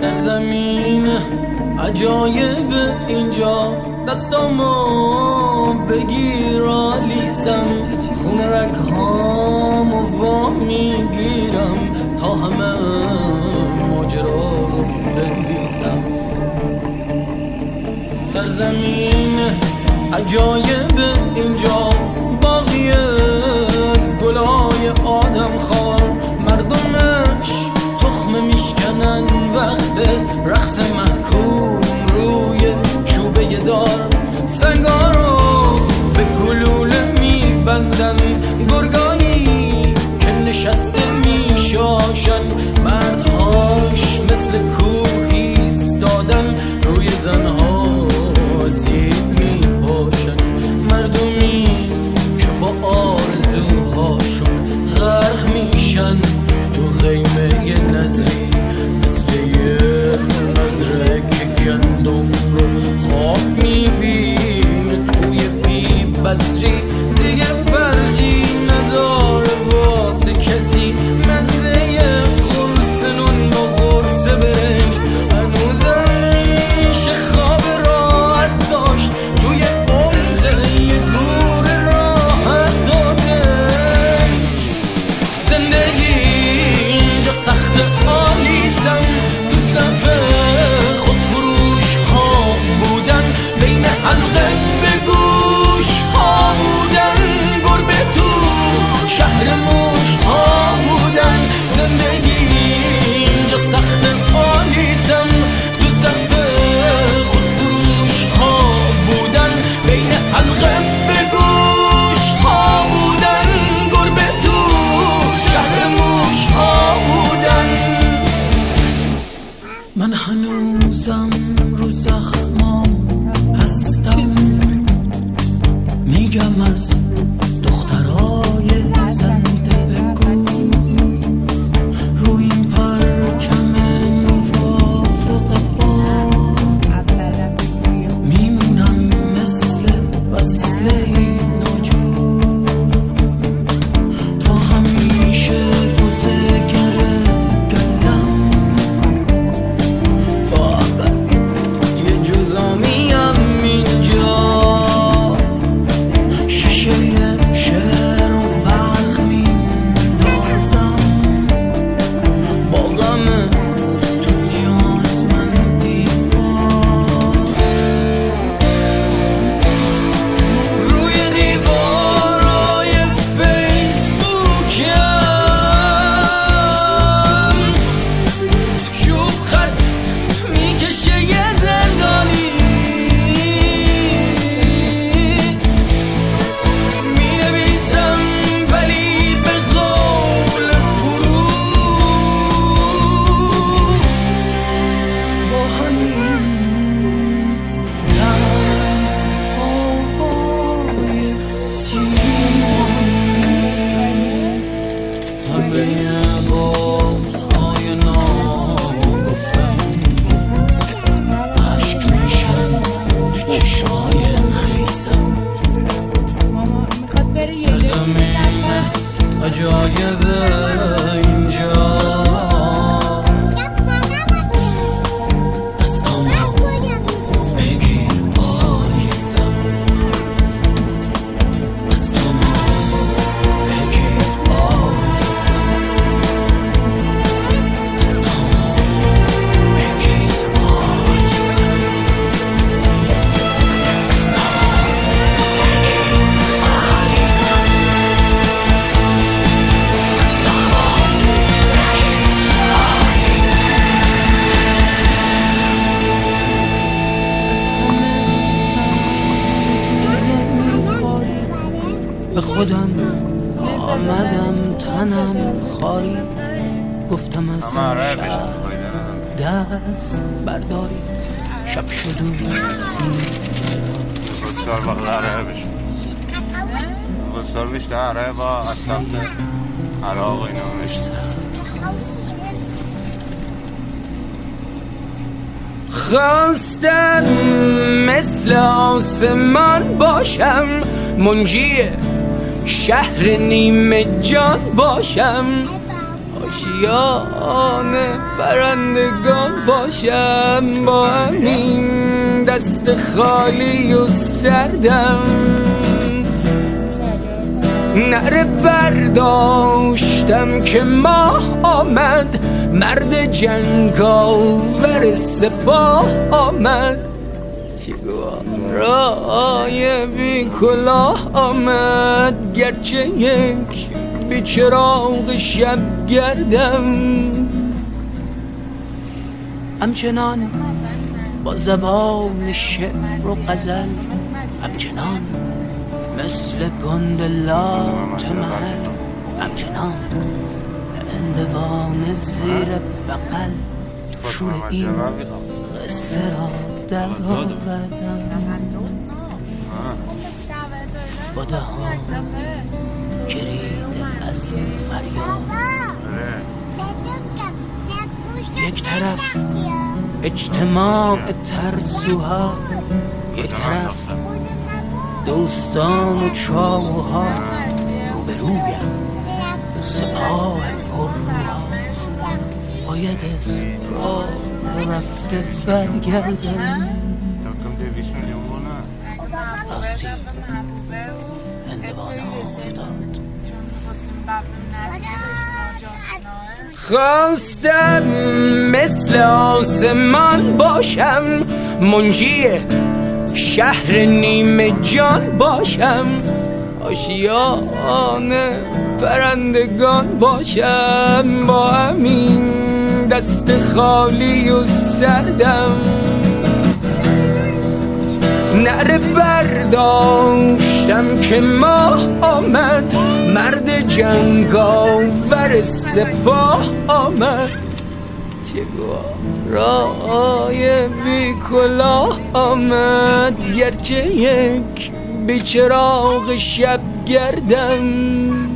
سرزمین عجایب اینجا دستامو بگیر آلیسم، خون رگهامو وا میگیرم تا همه ماجرا رو بنویسم. سرزمین عجایب اینجا باقی از گلای آدم خار، مردمش تخم میشکنن وقت رقص محکوم روی چوبه دار، سنگا رو به گلوله میبندن، گرگایی که نشسته میشاشن، مردهاش مثل کوه ایستادن روی زنها آسیب میپاشن، مردمی که با آرزوهاشون غرق میشن تو خیمه نظری، مثل یه نظره که گندم رو خواب میبینه توی بی بسری، دیگه فرقی نداره واسه کسی مزه قرص نون با قرص برنج، هنوزم میشه خواب راحت داشت توی عمق یه گور راحت و دنج. زندگی اینجا سخت آلیسم، تو صف خودفروش ها بودن، بین حلقه به گوش ها بودن، گربه تو شهر موش ها بودن. زندگی اینجا سخت آلیسم، تو صف خودفروش ها بودن، بین حلقه به گوش ها بودن، گربه تو شهر موش ها بودن. من هنوزم رو زخمام هستم، میگم از دخترای زنده بگو، رو این پرچم موافق باد میمونم مثل وصله ناجور، تا همیشه بزرگر گلم، تا ابد یه جزامیم اینجا، شیشه شعر و برق میندازم با غم تو نیازمندی روی دیوارای فیسبوکم چوب خط میکشه یه زندانی، مینویسم ولی به قول فرو، با همین دست آبای سیمانی، همه بازهای ناگفتم عشق میشن تو چشمای خیزم. سرزمین عجایب اینجا دستامو بگیر آلیسم، دستامو بگیر آلیسم، دستامو بگیر آلیسم، به خودم آمدم تنم خاری، گفتم از شهر دست برداری، شب شد و بسیار بالا عربه بشون بسیار بیشتر عربه با اصلا عراق اینا خواستم مثل آسمان باشم، منجی شهر نیمه جان باشم، آشیان پرندگان باشم، با همین دست خالی و سردم نعره برداشتم که ماه آمد، مرد جنگاور سپاه آمد، تیغارای بی کلاه آمد، گرچه یک بی چراغ شب گردم، همچنان با زبان شعر و غزل، همچنان مثل گندلات محل، همچنان اندوان زیر بغل، شور این قصه را در آوردم، با دهان گریده از فریاد، یک طرف اجتماع ترسوها، یک طرف دوستان و چاوها، روبرویم سپاه پرروها، باید از راه رفته برگردم، راستی هندوانه افتاد. خواستم مثل آسمان باشم، منجی شهر نیمه جان باشم، آشیان پرندگان باشم، با همین دست خالی و سردم نعره برداشتم که ماه آمد، مرد جنگاور سپاه آمد، تیغارای بی کلاه آمد، گرچه یک بی چراغ شب گردم،